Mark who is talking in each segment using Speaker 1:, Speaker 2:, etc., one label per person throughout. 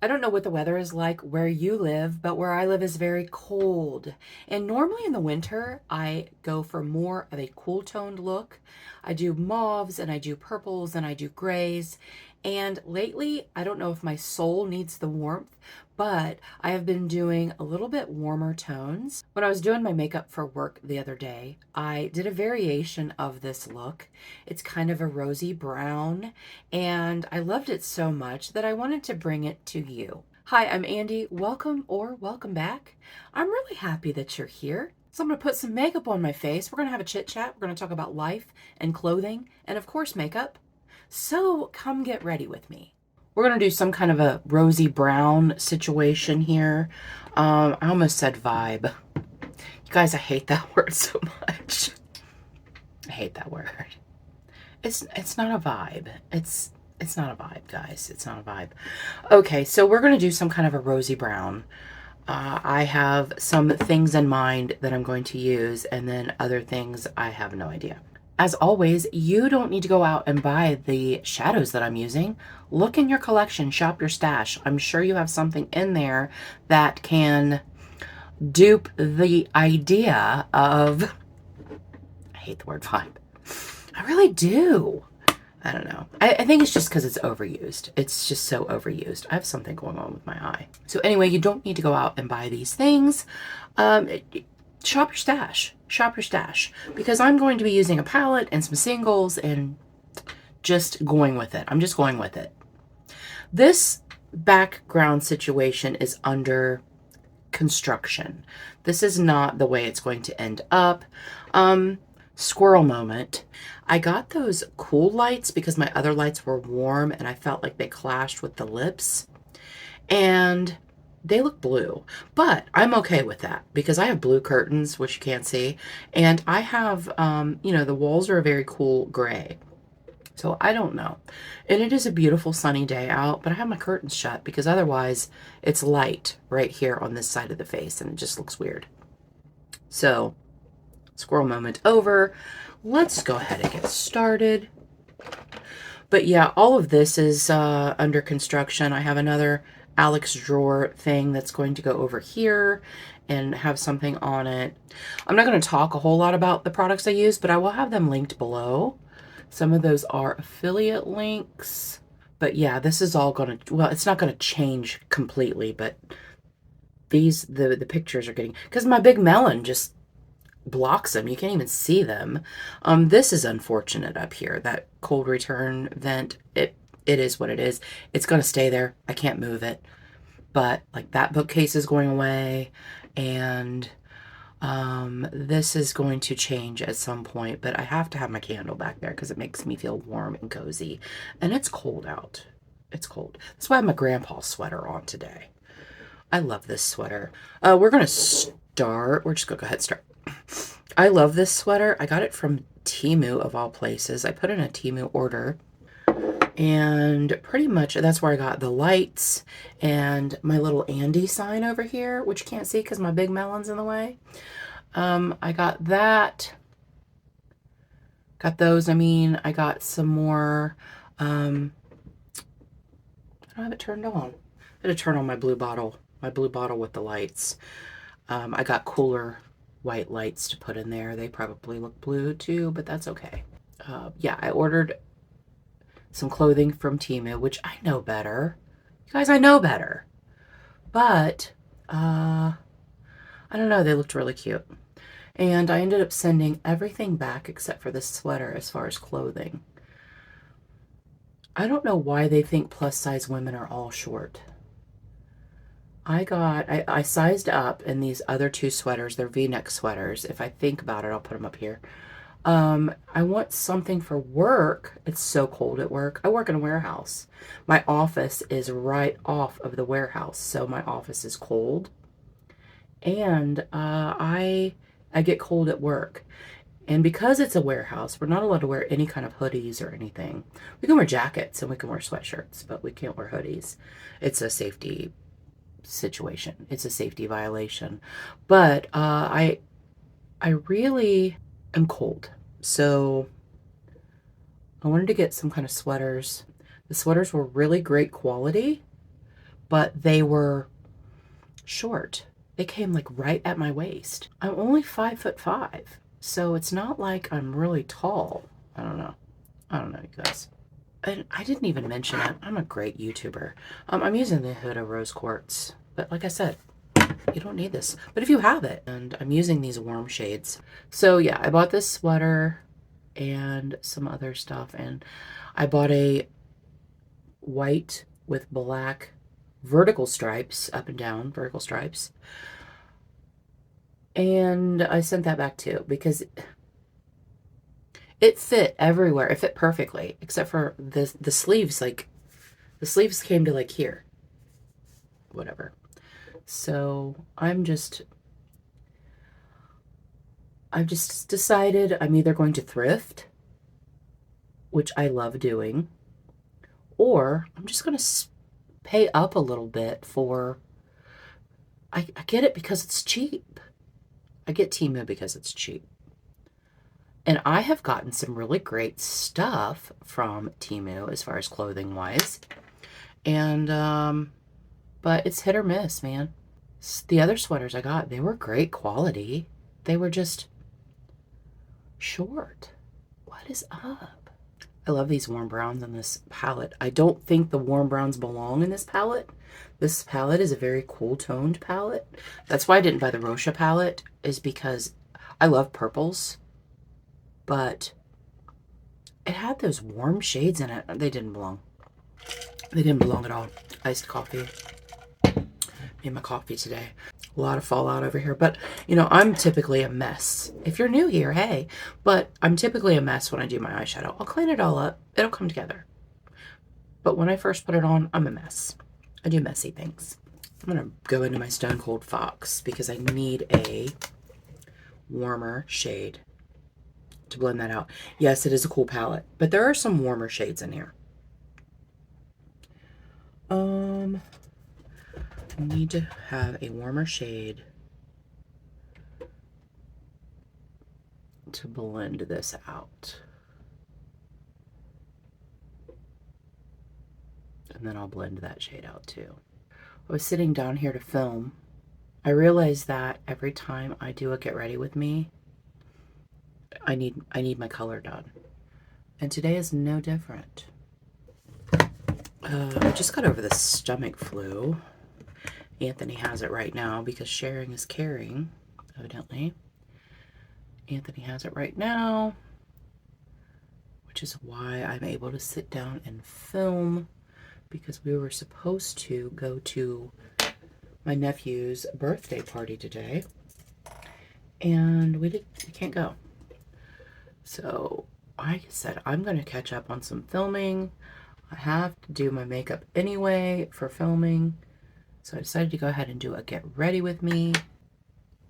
Speaker 1: I don't know what the weather is like where you live, but where I live is very cold. And normally in the winter, I go for more of a cool toned look. I do mauves and I do purples and I do grays. And lately, I don't know if my soul needs the warmth, but I have been doing a little bit warmer tones. When I was doing my makeup for work the other day, I did a variation of this look. It's kind of a rosy brown, and I loved it so much that I wanted to bring it to you. Hi, I'm Andi. Welcome or welcome back. I'm really happy that you're here. So I'm going to put some makeup on my face. We're going to have a chit chat. We're going to talk about life and clothing and, of course, makeup. So come get ready with me. We're going to do some kind of a rosy brown situation here. I almost said vibe. You guys, I hate that word so much. I hate that word. It's not a vibe. It's not a vibe, guys. It's not a vibe. Okay, so we're going to do some kind of a rosy brown. I have some things in mind that I'm going to use, and then other things I have no idea. As always, you don't need to go out and buy the shadows that I'm using. Look in your collection, shop your stash. I'm sure you have something in there that can dupe the idea of, I hate the word vibe. I really do. I don't know. I think it's just because it's overused. It's just so overused. I have something going on with my eye. So anyway, you don't need to go out and buy these things. Shop your stash. Shop your stash. Because I'm going to be using a palette and some singles and just going with it. I'm just going with it. This background situation is under construction. This is not the way it's going to end up. Squirrel moment. I got those cool lights because my other lights were warm and I felt like they clashed with the lips. And they look blue, but I'm okay with that because I have blue curtains, which you can't see. And I have, you know, the walls are a very cool gray. So I don't know. And it is a beautiful sunny day out, but I have my curtains shut because otherwise it's light right here on this side of the face and it just looks weird. So squirrel moment over. Let's go ahead and get started. But yeah, all of this is under construction. I have another Alex drawer thing that's going to go over here and have something on it. I'm not going to talk a whole lot about the products I use, but I will have them linked below. Some of those are affiliate links. But yeah, this is all going to, well, it's not going to change completely, but these, the pictures are getting, because my big melon just blocks them. You can't even see them. This is unfortunate up here. That cold return vent, it is what it is. It's going to stay there. I can't move it. But like that bookcase is going away, and this is going to change at some point, but I have to have my candle back there because it makes me feel warm and cozy. And it's cold out. It's cold. That's why I have my grandpa's sweater on today. I love this sweater. We're going to start. We're just going to go ahead and start. I love this sweater. I got it from Temu of all places. I put in a Temu order, and pretty much that's where I got the lights and my little Andi sign over here, which you can't see because my big melon's in the way. I got that. Got those. I mean, I got some more. I don't have it turned on. I had to turn on my blue bottle with the lights. I got cooler white lights to put in there. They probably look blue too, but that's okay. Yeah, I ordered some clothing from Temu, which I know better. You guys, I know better. But, I don't know, they looked really cute. And I ended up sending everything back except for this sweater as far as clothing. I don't know why they think plus size women are all short. I sized up in these other two sweaters. They're V-neck sweaters. If I think about it, I'll put them up here. I want something for work. It's so cold at work. I work in a warehouse. My office is right off of the warehouse, so my office is cold. And I get cold at work. And because it's a warehouse, we're not allowed to wear any kind of hoodies or anything. We can wear jackets and we can wear sweatshirts, but we can't wear hoodies. It's a safety situation. It's a safety violation. But I really am cold. So I wanted to get some kind of sweaters. The sweaters were really great quality, but they were short. They came like right at my waist. I'm only 5'5", so it's not like I'm really tall. I don't know. I don't know, you guys. And I didn't even mention it. I'm a great YouTuber. I'm using the Huda Rose Quartz, but like I said, you don't need this. But if you have it, and I'm using these warm shades. So yeah, I bought this sweater and some other stuff, and I bought a white with black vertical stripes, up and down vertical stripes. And I sent that back too because it fit everywhere. It fit perfectly, except for the sleeves. Like, the sleeves came to like here. Whatever. So I've just decided I'm either going to thrift, which I love doing, or I'm just going to pay up a little bit for, I get it because it's cheap. I get Temu because it's cheap. And I have gotten some really great stuff from Temu as far as clothing wise. And, but it's hit or miss, man. The other sweaters I got, they were great quality. They were just short. What is up? I love these warm browns in this palette. I don't think the warm browns belong in this palette. This palette is a very cool toned palette. That's why I didn't buy the Rosy palette, is because I love purples, but it had those warm shades in it. They didn't belong. They didn't belong at all. Iced coffee. Made my coffee today. A lot of fallout over here, but you know, I'm typically a mess. If you're new here, hey, but I'm typically a mess when I do my eyeshadow. I'll clean it all up. It'll come together. But when I first put it on, I'm a mess. I do messy things. I'm going to go into my Stone Cold Fox because I need a warmer shade to blend that out. Yes, it is a cool palette, but there are some warmer shades in here. I need to have a warmer shade to blend this out. And then I'll blend that shade out too. I was sitting down here to film. I realized that every time I do a get ready with me, I need my color done. And today is no different. I just got over the stomach flu. Anthony has it right now because sharing is caring, evidently. Anthony has it right now, which is why I'm able to sit down and film, because we were supposed to go to my nephew's birthday party today, and we can't go. So I said I'm going to catch up on some filming. I have to do my makeup anyway for filming. So I decided to go ahead and do a get ready with me.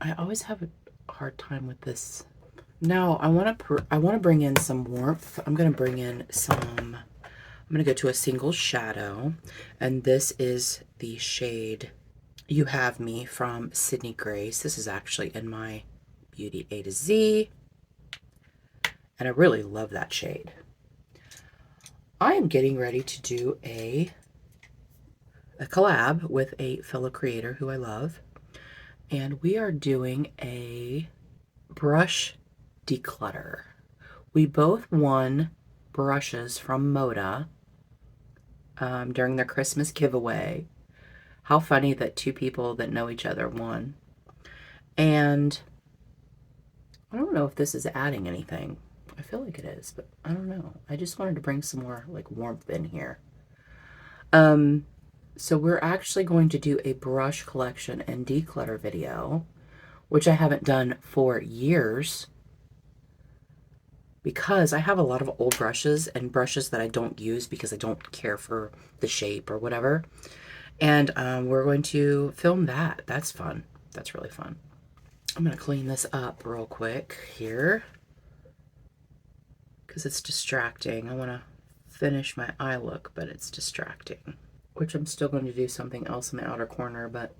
Speaker 1: I always have a hard time with this. Now I want to bring in some warmth. I'm going to bring in some, I'm going to go to a single shadow, and this is the shade You Have Me from Sydney Grace. This is actually in my Beauty A to Z, and I really love that shade. I am getting ready to do a collab with a fellow creator who I love, and we are doing a brush declutter. We both won brushes from Moda during their Christmas giveaway. How funny that two people that know each other won. And I don't know if this is adding anything. I feel like it is, but I don't know. I just wanted to bring some more like warmth in here. So we're actually going to do a brush collection and declutter video, which I haven't done for years because I have a lot of old brushes and brushes that I don't use because I don't care for the shape or whatever. And we're going to film that. That's fun. That's really fun. I'm going to clean this up real quick here because it's distracting. I want to finish my eye look, but it's distracting. Which I'm still going to do something else in the outer corner, but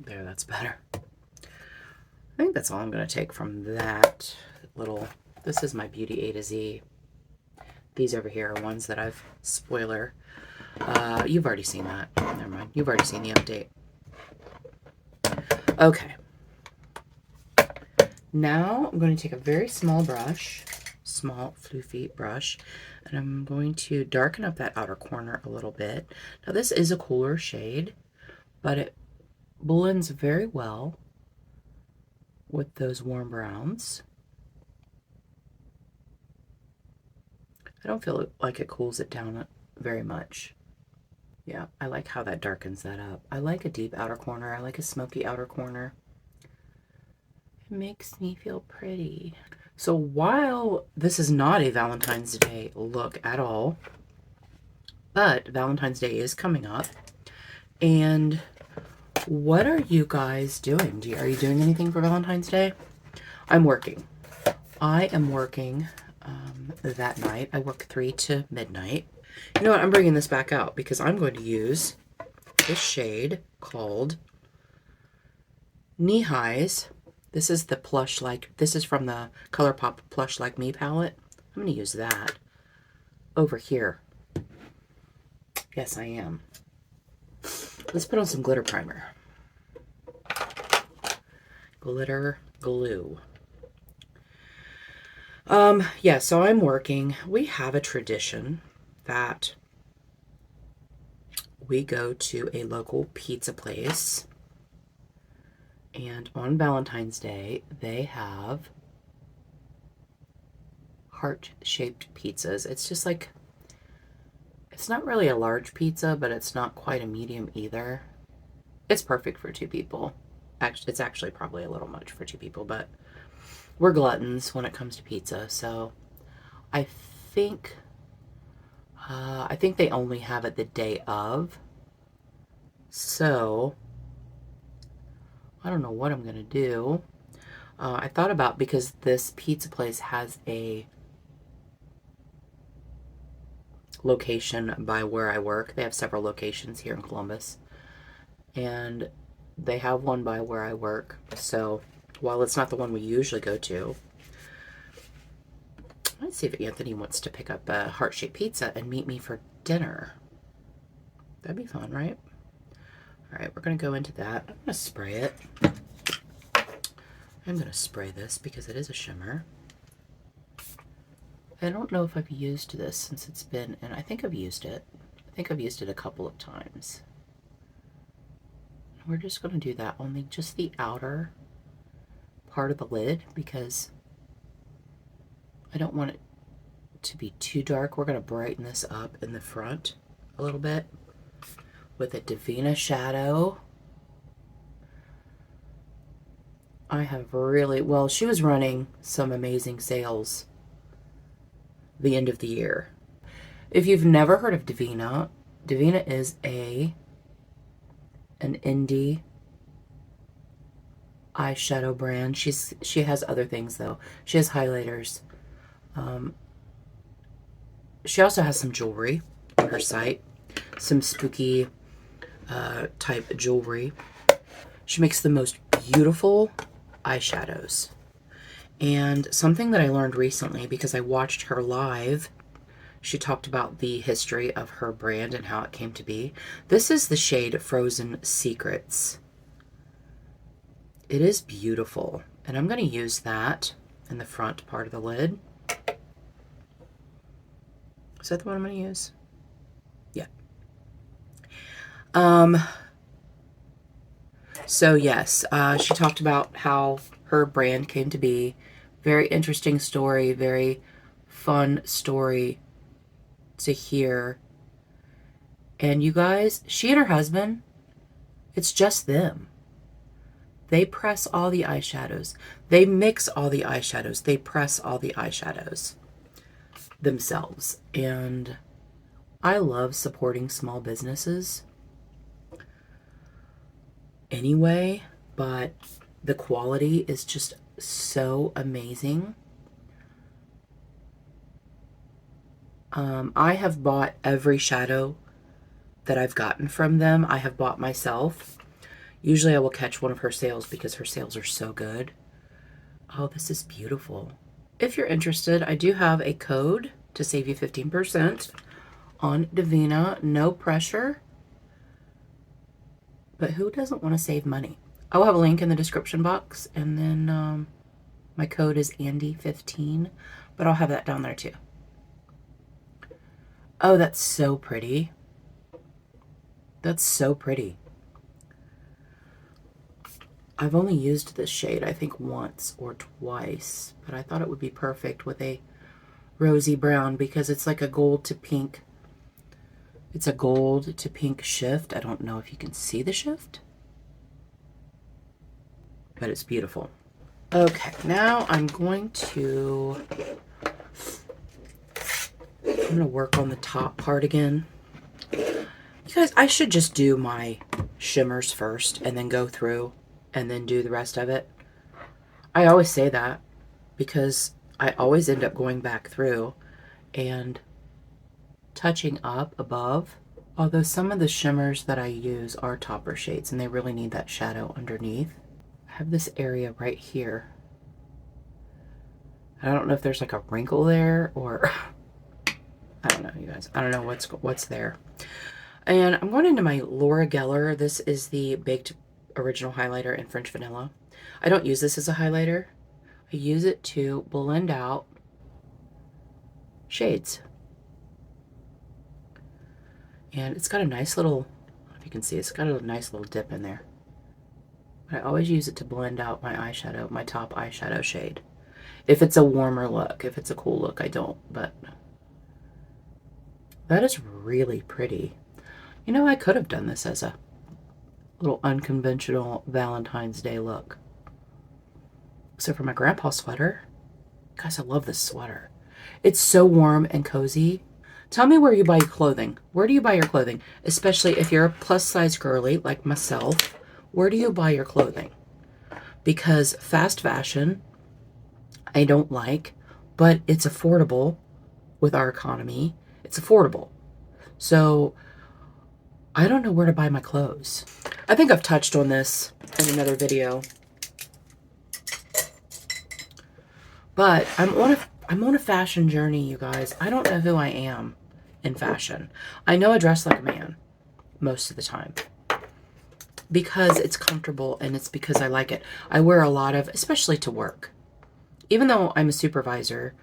Speaker 1: there, that's better. I think that's all I'm going to take from that little, this is my Beauty A to Z. These over here are ones that I've, spoiler, You've already seen that. Never mind. You've already seen the update. Okay. Now I'm going to take a very small brush, small floofy brush, and I'm going to darken up that outer corner a little bit. Now this is a cooler shade, but it blends very well with those warm browns. I don't feel like it cools it down very much. Yeah, I like how that darkens that up. I like a deep outer corner. I like a smoky outer corner. It makes me feel pretty. So while this is not a Valentine's Day look at all, but Valentine's Day is coming up, and what are you guys doing? Are you doing anything for Valentine's Day? I'm working. I am working that night. I work 3 to midnight. You know what? I'm bringing this back out because I'm going to use this shade called Knee Highs. This is the Plush Like, this is from the Colourpop Plush Like Me palette. I'm going to use that over here. Yes, I am. Let's put on some glitter primer. Glitter glue. Yeah, so I'm working. We have a tradition that we go to a local pizza place, and on Valentine's Day they have heart-shaped pizzas. It's just like, it's not really a large pizza, but it's not quite a medium either. It's perfect for 2 people. It's actually probably a little much for 2 people, but we're gluttons when it comes to pizza, so I think they only have it the day of. So I don't know what I'm gonna do. I thought about, because this pizza place has a location by where I work. They have several locations here in Columbus, and they have one by where I work. So while it's not the one we usually go to, let's see if Anthony wants to pick up a heart-shaped pizza and meet me for dinner. That'd be fun, right? All right, we're going to go into that. I'm going to spray it. I'm going to spray this because it is a shimmer. I don't know if I've used this since it's been, and I think I've used it. I think I've used it a couple of times. We're just going to do that on just the outer part of the lid because I don't want it to be too dark. We're going to brighten this up in the front a little bit with a Devinah shadow. I have really, well, she was running some amazing sales the end of the year. If you've never heard of Devinah, Devinah is an indie eyeshadow brand. She has other things though. She has highlighters. She also has some jewelry on her site, some spooky type jewelry. She makes the most beautiful eyeshadows. And something that I learned recently, because I watched her live, she talked about the history of her brand and how it came to be. This is the shade Frozen Secrets. It is beautiful, and I'm going to use that in the front part of the lid. Is that the one I'm going to use? Yeah. So yes, she talked about how her brand came to be. Very interesting story, very fun story to hear. And you guys, she and her husband, it's just them. They press all the eyeshadows. They mix all the eyeshadows. They press all the eyeshadows themselves. And I love supporting small businesses anyway, but the quality is just so amazing. I have bought every shadow that I've gotten from them. I have bought myself. Usually I will catch one of her sales because her sales are so good. Oh, this is beautiful. If you're interested, I do have a code to save you 15% on Devinah. No pressure. But who doesn't want to save money? I will have a link in the description box, and then my code is Andi15, but I'll have that down there too. Oh, that's so pretty. That's so pretty. I've only used this shade, I think, once or twice, but I thought it would be perfect with a rosy brown because it's like a gold to pink. It's a gold to pink shift. I don't know if you can see the shift, but it's beautiful. Okay, now I'm going to work on the top part again. You guys, I should just do my shimmers first and then go through and then do the rest of it. I always say that because I always end up going back through and touching up above. Although some of the shimmers that I use are topper shades and they really need that shadow underneath. I have this area right here. I don't know if there's like a wrinkle there or I don't know, you guys. I don't know what's there. And I'm going into my Laura Geller. This is the Baked Original Highlighter in French Vanilla. I don't use this as a highlighter. I use it to blend out shades. And it's got a nice little, I don't know if you can see, it's got a nice little dip in there. But I always use it to blend out my eyeshadow, my top eyeshadow shade. If it's a warmer look, if it's a cool look, I don't, but that is really pretty. You know, I could have done this as a little unconventional Valentine's Day look. So for my grandpa sweater, guys, I love this sweater. It's so warm and cozy. Tell me where you buy your clothing. Where do you buy your clothing? Especially if you're a plus size girly like myself, where do you buy your clothing? Because fast fashion, I don't like, but it's affordable with our economy. It's affordable. So I don't know where to buy my clothes. I think I've touched on this in another video. But I'm on a fashion journey, you guys. I don't know who I am in fashion. I know I dress like a man most of the time because it's comfortable and it's because I like it. I wear a lot of, especially to work. Even though I'm a supervisor,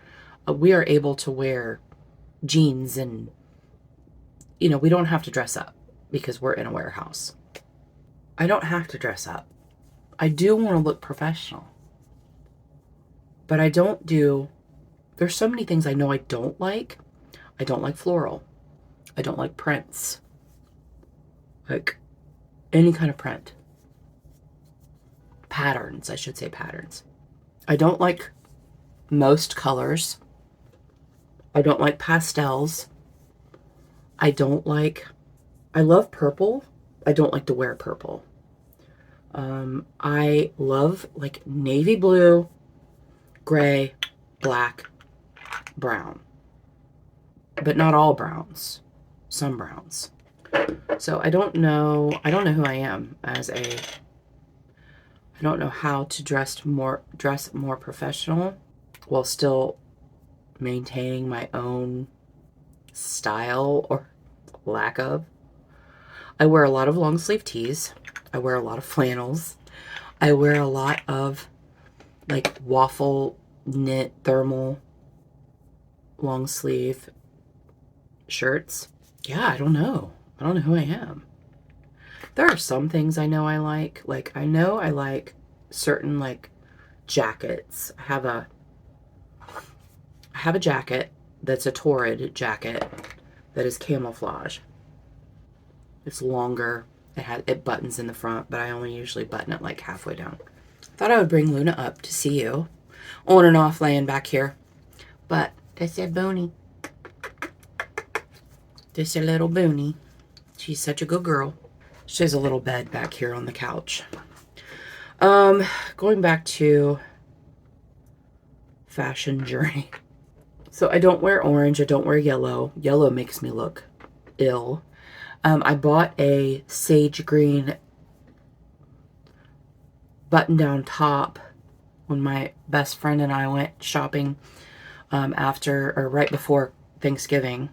Speaker 1: we are able to wear jeans and, you know, we don't have to dress up because we're in a warehouse. I don't have to dress up. I do want to look professional. But I don't do, there's so many things I know I don't like. I don't like floral. I don't like prints. Like any kind of print. Patterns, I should say patterns. I don't like most colors. I don't like pastels. I love purple. I don't like to wear purple. I love like navy blue, gray, black, brown. But not all browns. Some browns. So I don't know who I am as a, I don't know how to dress more professional while still maintaining my own style or lack of. I wear a lot of long sleeve tees. I wear a lot of flannels. I wear a lot of like waffle knit thermal long sleeve shirts. Yeah, I don't know. I don't know who I am. There are some things I know I like. Like, I know I like certain, like, jackets. I have a jacket that's a Torrid jacket that is camouflage. It's longer. It buttons in the front, but I only usually button it, like, halfway down. Thought I would bring Luna up to see you. On and off laying back here. But that's a Booney. This a little Booney. She's such a good girl. She has a little bed back here on the couch. Going back to fashion journey. So I don't wear orange. I don't wear yellow. Yellow makes me look ill. I bought a sage green button-down top when my best friend and I went shopping right before Thanksgiving.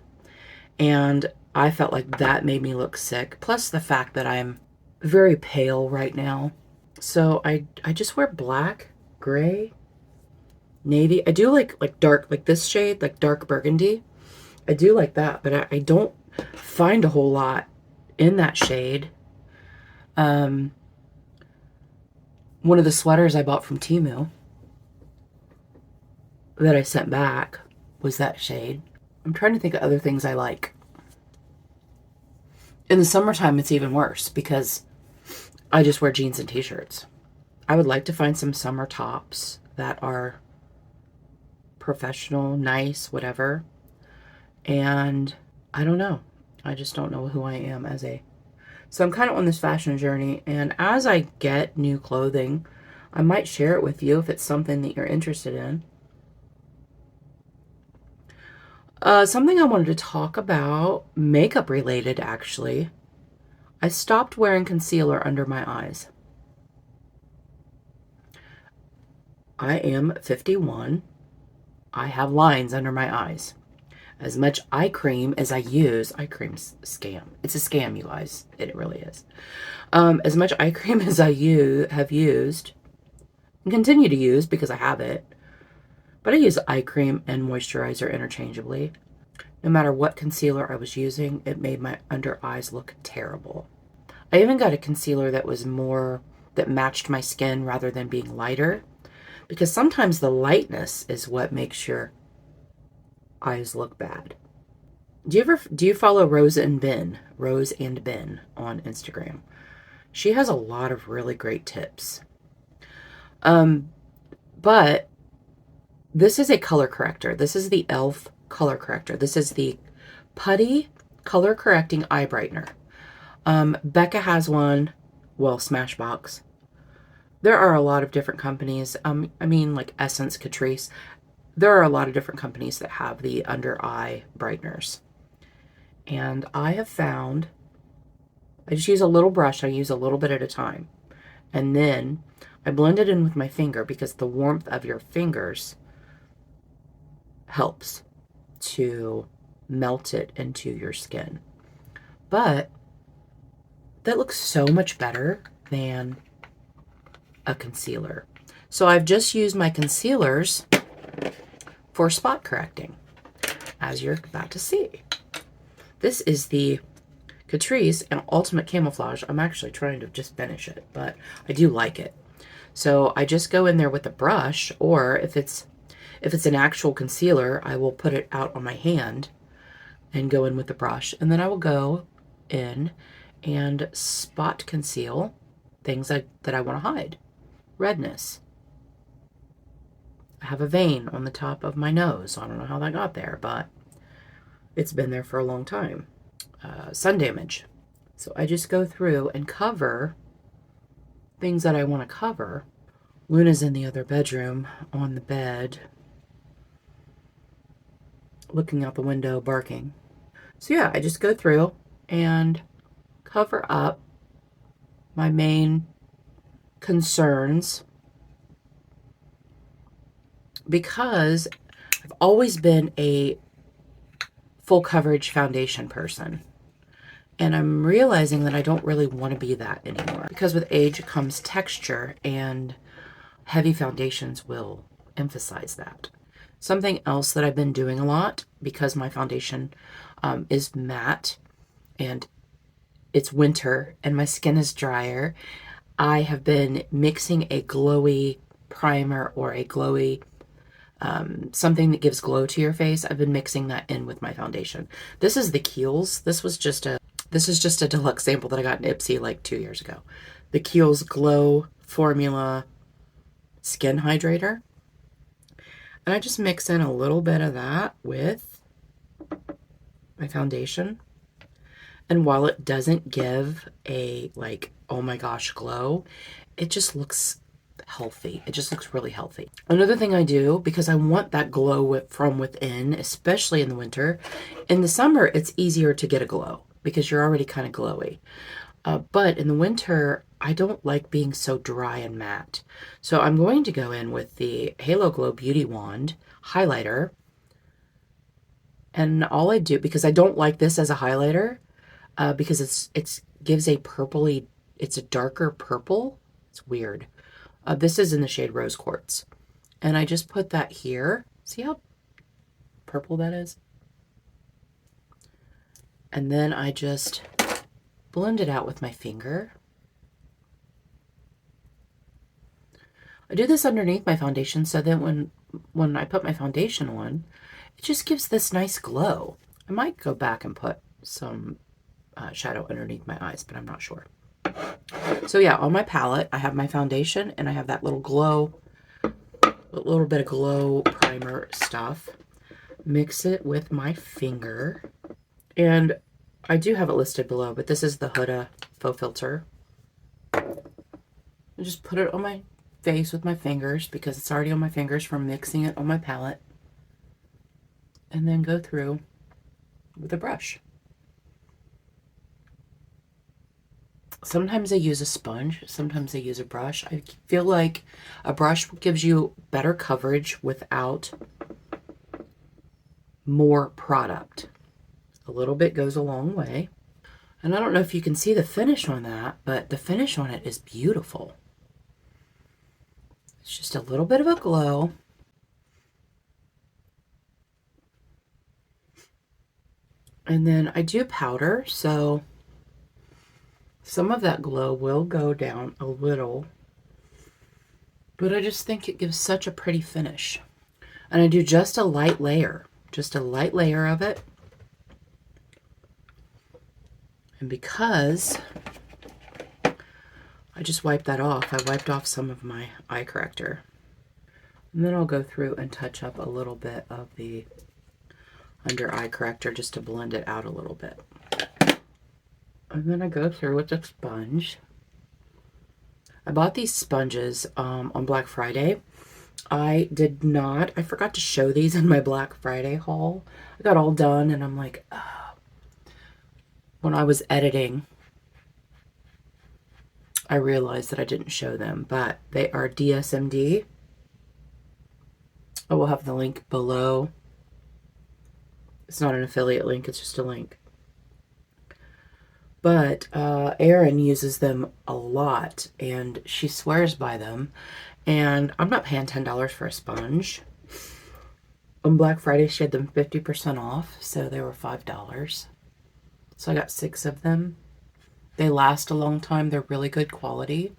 Speaker 1: And I felt like that made me look sick. Plus the fact that I'm very pale right now. So I just wear black, gray, navy. I do like dark, like this shade, like dark burgundy. I do like that, but I don't find a whole lot in that shade. One of the sweaters I bought from Temu that I sent back was that shade. I'm trying to think of other things I like. In the summertime, it's even worse because I just wear jeans and t-shirts. I would like to find some summer tops that are professional, nice, whatever. And I don't know. I just don't know who I am as a... So I'm kind of on this fashion journey, and as I get new clothing, I might share it with you if it's something that you're interested in. Something I wanted to talk about, makeup related actually. I stopped wearing concealer under my eyes. I am 51. I have lines under my eyes. As much eye cream as I use, eye cream's a scam. It's a scam, you guys. It really is. As much eye cream as I have used, and continue to use because I have it, but I use eye cream and moisturizer interchangeably. No matter what concealer I was using, it made my under eyes look terrible. I even got a concealer that was more, that matched my skin rather than being lighter, because sometimes the lightness is what makes your eyes look bad. Do you follow Rose and Ben on Instagram? She has a lot of really great tips. But this is a color corrector. This is the e.l.f. color corrector. This is the Putty color correcting eye brightener. Becca has one, well, Smashbox. There are a lot of different companies. I mean, like Essence, Catrice. There are a lot of different companies that have the under eye brighteners. And I have found, I just use a little brush. I use a little bit at a time. And then I blend it in with my finger because the warmth of your fingers helps to melt it into your skin. But that looks so much better than a concealer. So I've just used my concealers for spot correcting, as you're about to see. This is the Catrice and Ultimate Camouflage. I'm actually trying to just finish it, but I do like it. So I just go in there with a brush, or if it's an actual concealer, I will put it out on my hand and go in with the brush. And then I will go in and spot conceal things that I want to hide. Redness. I have a vein on the top of my nose. I don't know how that got there, but it's been there for a long time. Sun damage. So I just go through and cover things that I want to cover. Luna's in the other bedroom on the bed, looking out the window, barking. So yeah, I just go through and cover up my main concerns, because I've always been a full coverage foundation person. And I'm realizing that I don't really want to be that anymore, because with age comes texture, and heavy foundations will emphasize that. Something else that I've been doing a lot, because my foundation is matte and it's winter and my skin is drier, I have been mixing a glowy primer or a glowy something that gives glow to your face. I've been mixing that in with my foundation. This is the Kiehl's. This is just a deluxe sample that I got in Ipsy like 2 years ago. The Kiehl's Glow Formula Skin Hydrator. And I just mix in a little bit of that with my foundation. And while it doesn't give a like, oh my gosh, glow, it just looks healthy. It just looks really healthy. Another thing I do, because I want that glow from within, especially in the winter. In the summer, it's easier to get a glow because you're already kind of glowy. But in the winter, I don't like being so dry and matte. So I'm going to go in with the Halo Glow Beauty Wand highlighter. And all I do, because I don't like this as a highlighter, because it's gives a purpley, it's a darker purple. It's weird. This is in the shade Rose Quartz. And I just put that here. See how purple that is? And then I just blend it out with my finger. I do this underneath my foundation so that when I put my foundation on, it just gives this nice glow. I might go back and put some shadow underneath my eyes, but I'm not sure. So yeah, on my palette, I have my foundation and I have that little glow, a little bit of glow primer stuff. Mix it with my finger. And I do have it listed below, but this is the Huda Faux Filter. I just put it on my face with my fingers because it's already on my fingers from mixing it on my palette. And then go through with a brush. Sometimes I use a sponge, sometimes I use a brush. I feel like a brush gives you better coverage without more product. A little bit goes a long way. And I don't know if you can see the finish on that, but the finish on it is beautiful. It's just a little bit of a glow. And then I do powder, so some of that glow will go down a little, but I just think it gives such a pretty finish. And I do just a light layer of it. And because I just wiped that off, I wiped off some of my eye corrector. And then I'll go through and touch up a little bit of the under eye corrector just to blend it out a little bit. And then I go through with the sponge. I bought these sponges on Black Friday. I forgot to show these in my Black Friday haul. I got all done and I'm like, oh. When I was editing, I realized that I didn't show them, but they are DSMD. I will have the link below. It's not an affiliate link, it's just a link. But Erin uses them a lot, and she swears by them. And I'm not paying $10 for a sponge. On Black Friday, she had them 50% off, so they were $5. So I got 6 of them. They last a long time. They're really good quality.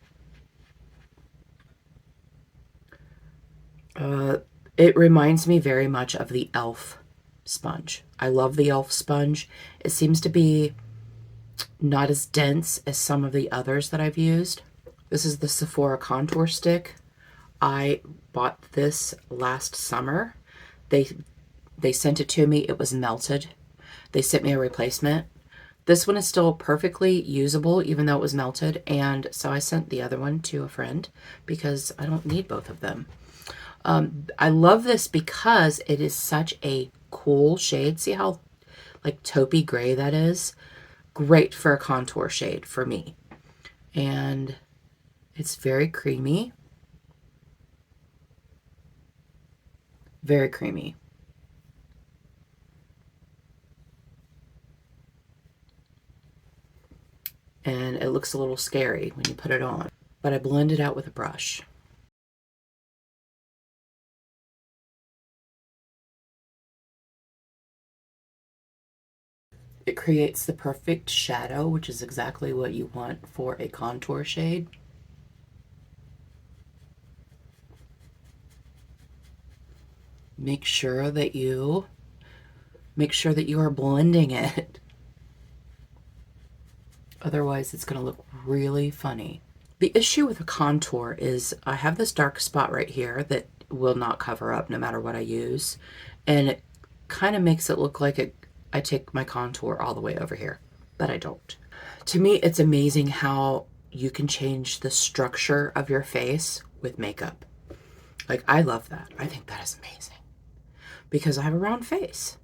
Speaker 1: It reminds me very much of the e.l.f. sponge. I love the e.l.f. sponge. It seems to be not as dense as some of the others that I've used. This is the Sephora contour stick. I bought this last summer. They sent it to me. It was melted. They sent me a replacement. This one is still perfectly usable even though it was melted, and so I sent the other one to a friend because I don't need both of them. I love this because it is such a cool shade. See how like taupey gray that is? Great for a contour shade for me. And it's very creamy. Very creamy. And it looks a little scary when you put it on. But I blend it out with a brush. It creates the perfect shadow, which is exactly what you want for a contour shade. Make sure that you are blending it. Otherwise, it's going to look really funny. The issue with a contour is I have this dark spot right here that will not cover up no matter what I use. And it kind of makes it look like I take my contour all the way over here, but I don't. To me, it's amazing how you can change the structure of your face with makeup. Like, I love that. I think that is amazing because I have a round face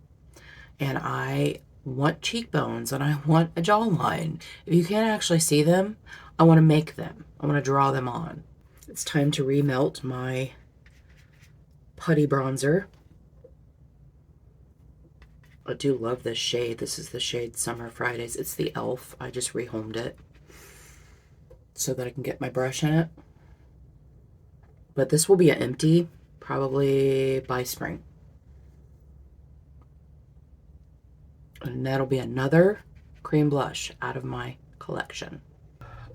Speaker 1: and I want cheekbones and I want a jawline. If you can't actually see them, I want to make them. I want to draw them on. It's time to remelt my putty bronzer. I do love this shade. This is the shade Summer Fridays. It's the e.l.f. I just rehomed it so that I can get my brush in it. But this will be an empty probably by spring. And that'll be another cream blush out of my collection.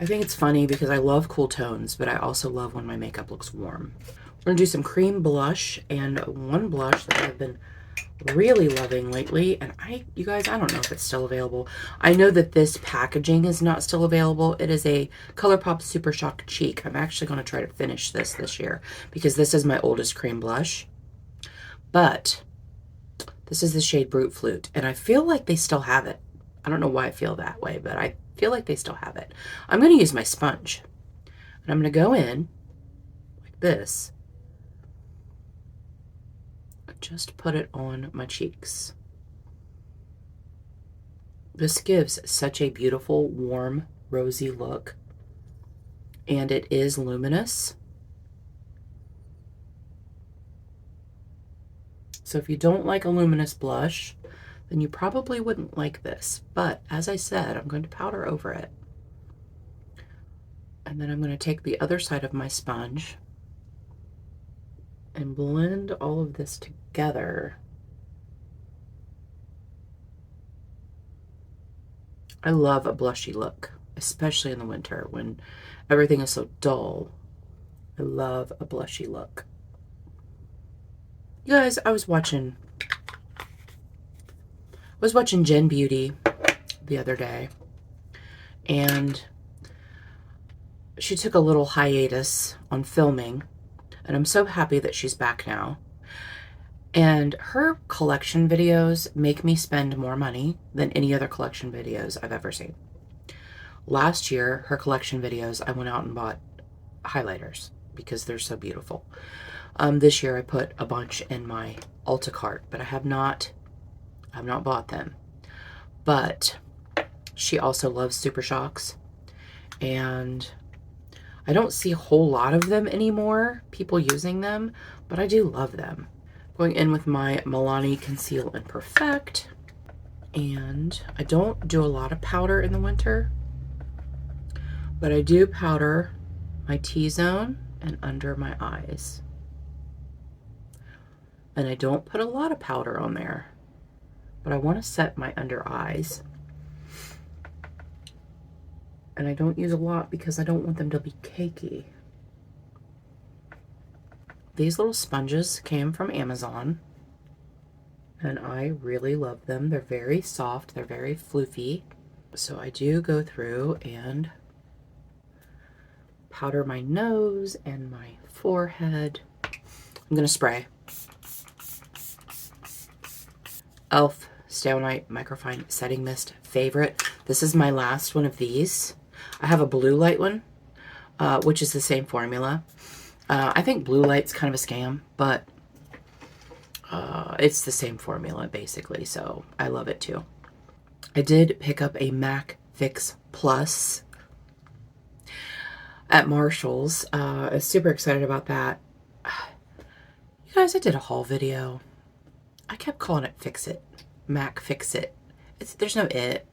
Speaker 1: I think it's funny because I love cool tones, but I also love when my makeup looks warm. We're gonna do some cream blush, and one blush that I've been really loving lately, and you guys, I don't know if it's still available. I know that this packaging is not still available. It is a Colourpop Supershock Cheek. I'm actually going to try to finish this year because this is my oldest cream blush. But this is the shade Brute Flute, and I feel like they still have it. I don't know why I feel that way, but I feel like they still have it. I'm going to use my sponge, and I'm going to go in like this. Just put it on my cheeks. This gives such a beautiful, warm, rosy look, and it is luminous. So if you don't like a luminous blush, then you probably wouldn't like this. But as I said, I'm going to powder over it. And then I'm going to take the other side of my sponge and blend all of this together. I love a blushy look, especially in the winter when everything is so dull. I love a blushy look. You guys, I was watching Jen Beauty the other day, and she took a little hiatus on filming, and I'm so happy that she's back now. And her collection videos make me spend more money than any other collection videos I've ever seen. Last year, her collection videos, I went out and bought highlighters because they're so beautiful. This year I put a bunch in my Ulta cart, but I have not bought them. But she also loves Supershocks, and I don't see a whole lot of them anymore, people using them, but I do love them. Going in with my Milani Conceal and Perfect, and I don't do a lot of powder in the winter, but I do powder my T-zone and under my eyes. And I don't put a lot of powder on there, but I want to set my under eyes. And I don't use a lot because I don't want them to be cakey. These little sponges came from Amazon, and I really love them. They're very soft, they're very floofy. So I do go through and powder my nose and my forehead. I'm gonna spray. e.l.f. Stay All Night Microfine Setting Mist favorite. This is my last one of these. I have a blue light one, which is the same formula. I think blue light's kind of a scam, but it's the same formula basically, so I love it too. I did pick up a MAC Fix Plus at Marshall's. I was super excited about that. You guys, I did a haul video. I kept calling it Fix It. MAC Fix It. There's no it.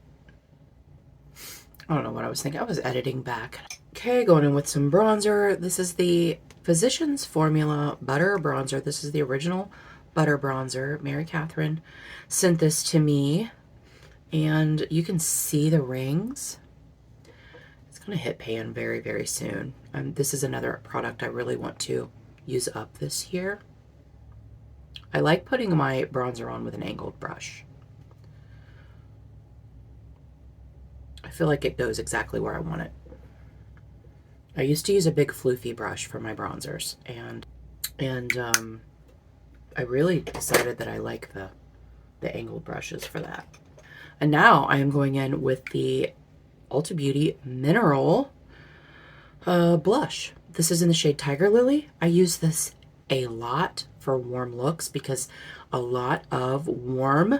Speaker 1: I don't know what I was thinking. I was editing back. Okay, going in with some bronzer. This is the Physicians Formula Butter Bronzer. This is the original butter bronzer. Mary Catherine sent this to me, and you can see the rings. It's going to hit pan very, very soon. This is another product I really want to use up this year. I like putting my bronzer on with an angled brush. I feel like it goes exactly where I want it. I used to use a big floofy brush for my bronzers, and I really decided that I like the angled brushes for that. And now I am going in with the Ulta Beauty Mineral blush. This is in the shade Tiger Lily. I use this a lot for warm looks because a lot of warm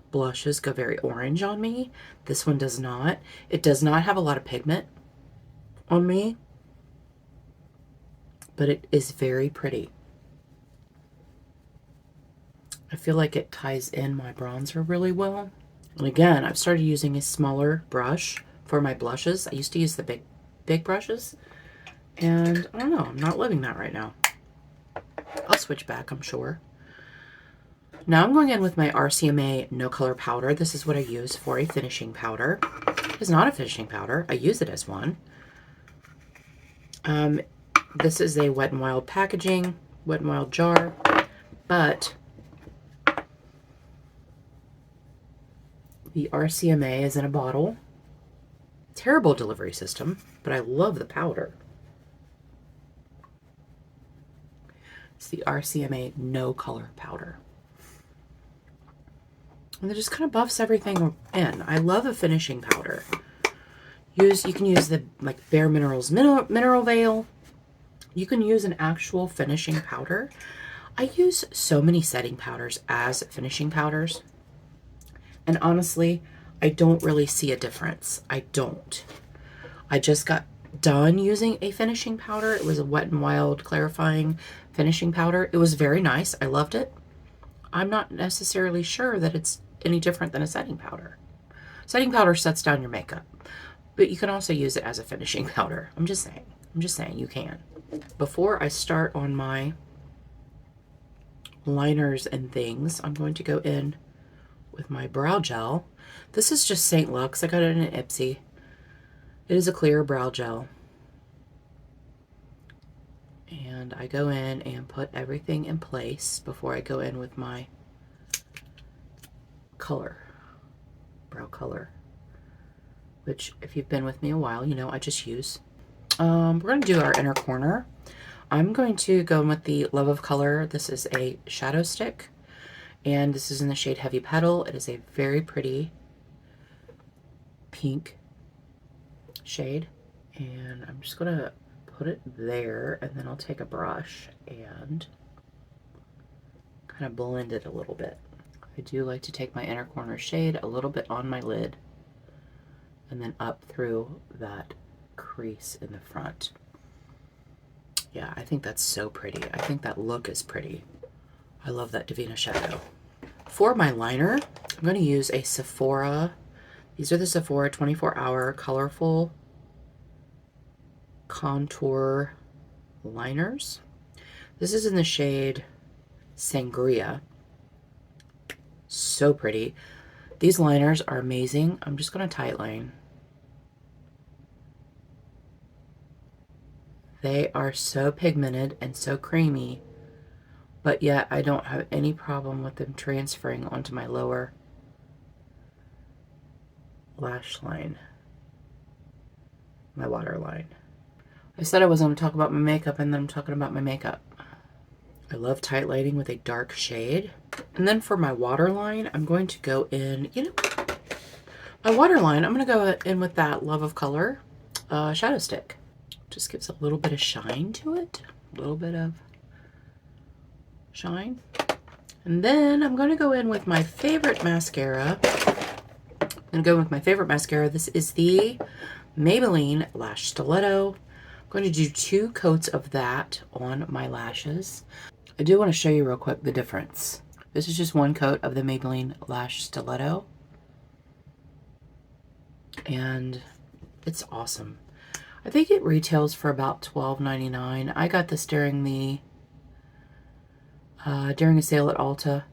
Speaker 1: blushes go very orange on me. This one does not. It does not have a lot of pigment on me, but it is very pretty. I feel like it ties in my bronzer really well. And again, I've started using a smaller brush for my blushes. I used to use the big brushes, and I don't know, I'm not loving that right now. I'll switch back, I'm sure. Now I'm going in with my RCMA No Color Powder. This is what I use for a finishing powder. It's not a finishing powder. I use it as one. This is a Wet n Wild packaging, Wet n Wild jar, but the RCMA is in a bottle. Terrible delivery system, but I love the powder. It's the RCMA No Color Powder. And it just kind of buffs everything in. I love a finishing powder. You can use the like Bare Minerals Mineral Veil. You can use an actual finishing powder. I use so many setting powders as finishing powders. And honestly, I don't really see a difference. I don't. I just got done using a finishing powder. It was a Wet n Wild clarifying finishing powder. It was very nice. I loved it. I'm not necessarily sure that it's any different than a setting powder. Setting powder sets down your makeup, but you can also use it as a finishing powder. I'm just saying you can. Before I start on my liners and things, I'm going to go in with my brow gel. This is just St. Luxe. I got it in an Ipsy. It is a clear brow gel. And I go in and put everything in place before I go in with my color, brow color, which if you've been with me a while, you know I just use. We're going to do our inner corner. I'm going to go in with the Love of Color. This is a shadow stick, and this is in the shade Heavy Petal. It is a very pretty pink shade, and I'm just going to put it there, and then I'll take a brush and kind of blend it a little bit. I do like to take my inner corner shade a little bit on my lid and then up through that crease in the front. Yeah, I think that's so pretty. I think that look is pretty. I love that Devinah shadow. For my liner, I'm going to use a Sephora. These are the Sephora 24-hour colorful contour liners. This is in the shade Sangria. So pretty. These liners are amazing. I'm just going to tight line. They are so pigmented and so creamy, but yet I don't have any problem with them transferring onto my lower lash line, my waterline. I said I wasn't going to talk about my makeup, and then I'm talking about my makeup. I love tight lighting with a dark shade. And then for my waterline, I'm going to go in, my waterline, I'm going to go in with that Love of Color shadow stick. Just gives a little bit of shine to it. A little bit of shine. And then I'm going to go in with my favorite mascara. I'm going to go in with my favorite mascara. This is the Maybelline Lash Stiletto. I'm going to do 2 coats of that on my lashes. I do want to show you real quick the difference. This is just 1 coat of the Maybelline Lash Stiletto. And it's awesome. I think it retails for about $12.99. I got this during a sale at Ulta.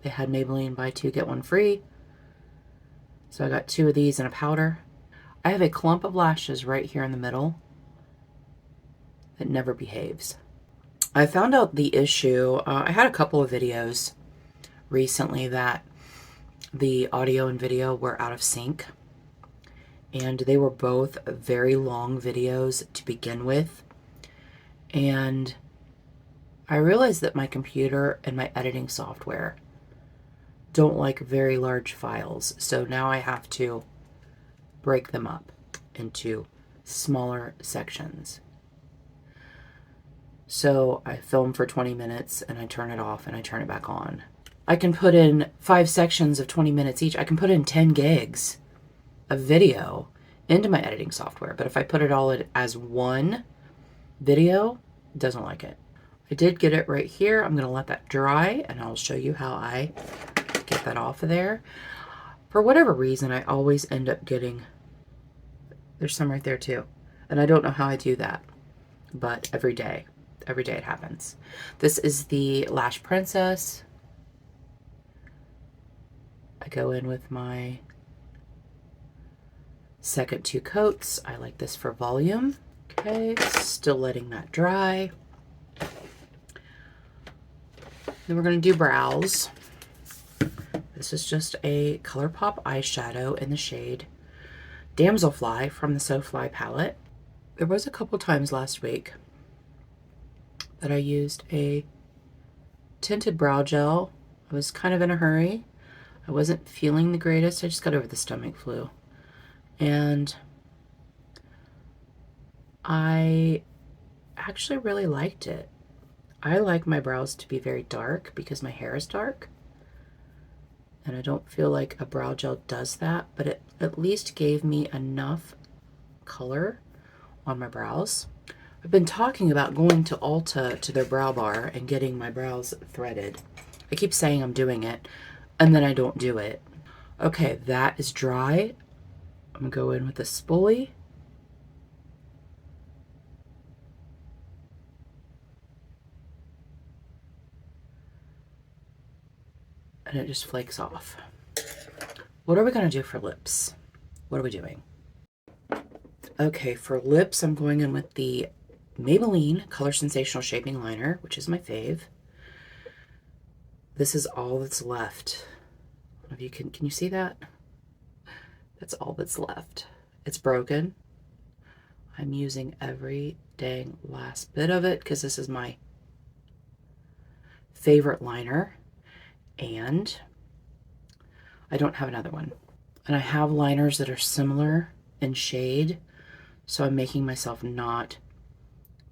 Speaker 1: They had Maybelline buy 2 get 1 free. So I got 2 of these in a powder. I have a clump of lashes right here in the middle that never behaves. I found out the issue. I had a couple of videos recently that the audio and video were out of sync. And they were both very long videos to begin with. And I realized that my computer and my editing software don't like very large files. So now I have to break them up into smaller sections. So I film for 20 minutes and I turn it off and I turn it back on. I can put in 5 sections of 20 minutes each. I can put in 10 gigs of video into my editing software, but if I put it all in as one video, it doesn't like it. I did get it right here. I'm going to let that dry and I'll show you how I get that off of there. For whatever reason, I always end up getting, there's some right there too. And I don't know how I do that, but every day it happens. This is the Lash Princess. I go in with my second 2 coats. I like this for volume. Okay, still letting that dry. Then we're going to do brows. This is just a Colourpop eyeshadow in the shade Damselfly from the So Fly palette. There was a couple times last week that I used a tinted brow gel. I was kind of in a hurry. I wasn't feeling the greatest. I just got over the stomach flu. And I actually really liked it. I like my brows to be very dark because my hair is dark. And I don't feel like a brow gel does that, but it at least gave me enough color on my brows. I've been talking about going to Ulta to their brow bar and getting my brows threaded. I keep saying I'm doing it, and then I don't do it. Okay, that is dry. I'm gonna go in with a spoolie. And it just flakes off. What are we gonna do for lips? What are we doing? Okay, for lips, I'm going in with the Maybelline Color Sensational Shaping Liner, which is my fave. This is all that's left. If you can you see that? That's all that's left. It's broken. I'm using every dang last bit of it because this is my favorite liner, and I don't have another one. And I have liners that are similar in shade, so I'm making myself not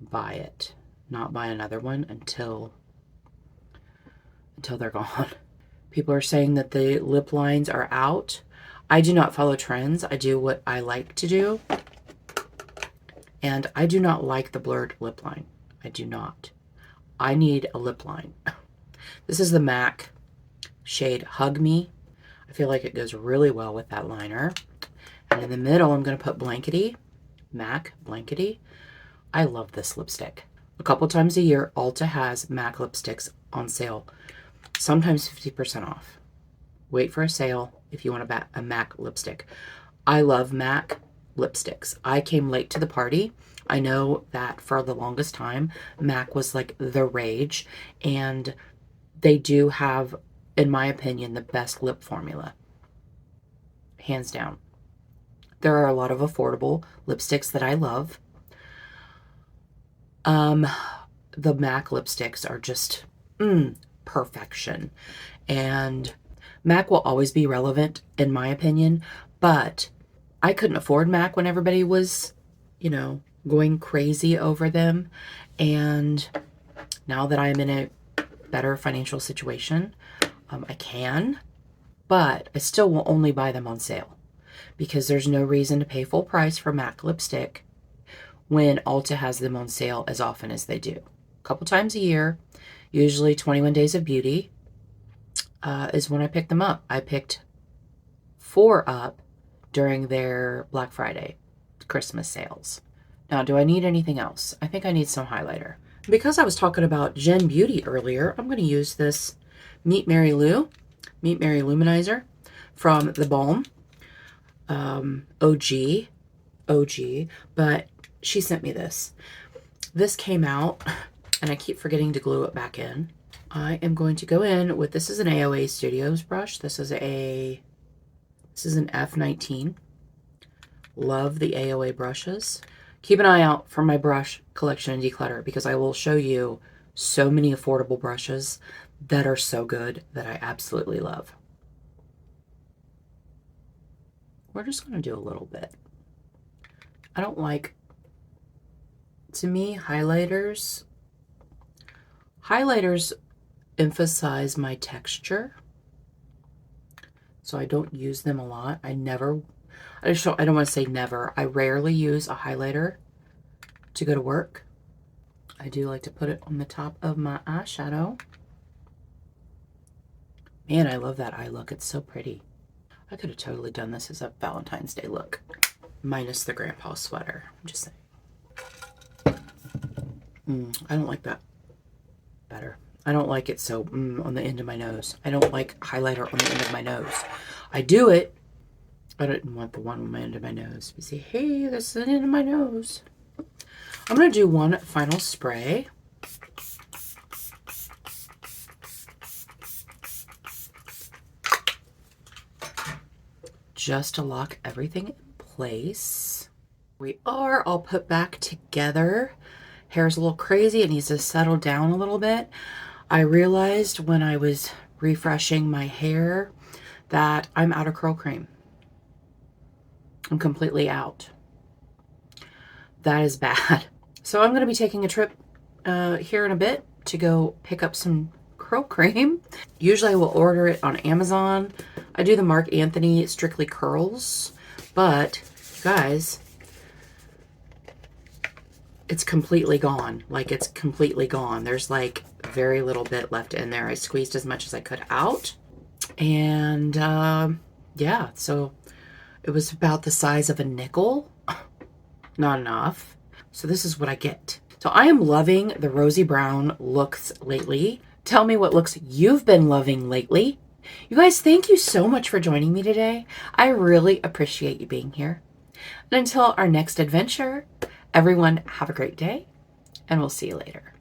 Speaker 1: buy it, not buy another one until they're gone. People are saying that the lip lines are out. I do not follow trends. I do what I like to do. And I do not like the blurred lip line. I do not. I need a lip line. This is the MAC shade Hug Me. I feel like it goes really well with that liner. And in the middle, I'm going to put Blankety, MAC Blankety. I love this lipstick. A couple times a year, Ulta has MAC lipsticks on sale, sometimes 50% off. Wait for a sale if you want a MAC lipstick. I love MAC lipsticks. I came late to the party. I know that for the longest time, MAC was like the rage, and they do have, in my opinion, the best lip formula. Hands down. There are a lot of affordable lipsticks that I love. The MAC lipsticks are just perfection. And MAC will always be relevant, in my opinion, but I couldn't afford MAC when everybody was, you know, going crazy over them. And now that I'm in a better financial situation, I can, but I still will only buy them on sale because there's no reason to pay full price for MAC lipstick when Ulta has them on sale as often as they do. A couple times a year, usually 21 Days of Beauty is when I pick them up. I picked 4 up during their Black Friday Christmas sales. Now, do I need anything else? I think I need some highlighter. Because I was talking about Gen Beauty earlier, I'm going to use this Meet Mary Luminizer from the Balm. OG, but she sent me this. This came out, and I keep forgetting to glue it back in. I am going to go in with, this is an AOA Studios brush. This is an F19. Love the AOA brushes. Keep an eye out for my brush collection and declutter because I will show you so many affordable brushes that are so good that I absolutely love. We're just going to do a little bit. I don't like, to me, highlighters emphasize my texture, so I don't use them a lot. I don't want to say never. I rarely use a highlighter to go to work. I do like to put it on the top of my eyeshadow. Man, I love that eye look. It's so pretty. I could have totally done this as a Valentine's Day look, minus the grandpa sweater. I'm just saying. I don't like that better. I don't like it so on the end of my nose. I don't like highlighter on the end of my nose. I do it. I didn't want the one on the end of my nose. You see, hey, this is the end of my nose. I'm going to do one final spray. Just to lock everything in place. We are all put back together. Hair's a little crazy. It needs to settle down a little bit. I realized when I was refreshing my hair that I'm out of curl cream. I'm completely out. That is bad. So I'm going to be taking a trip here in a bit to go pick up some curl cream. Usually I will order it on Amazon. I do the Mark Anthony Strictly Curls, but guys, it's completely gone. Like, it's completely gone. There's like very little bit left in there. I squeezed as much as I could out. And yeah, so it was about the size of a nickel. Not enough. So this is what I get. So I am loving the rosy brown looks lately. Tell me what looks you've been loving lately. You guys, thank you so much for joining me today. I really appreciate you being here. And until our next adventure, everyone have a great day, and we'll see you later.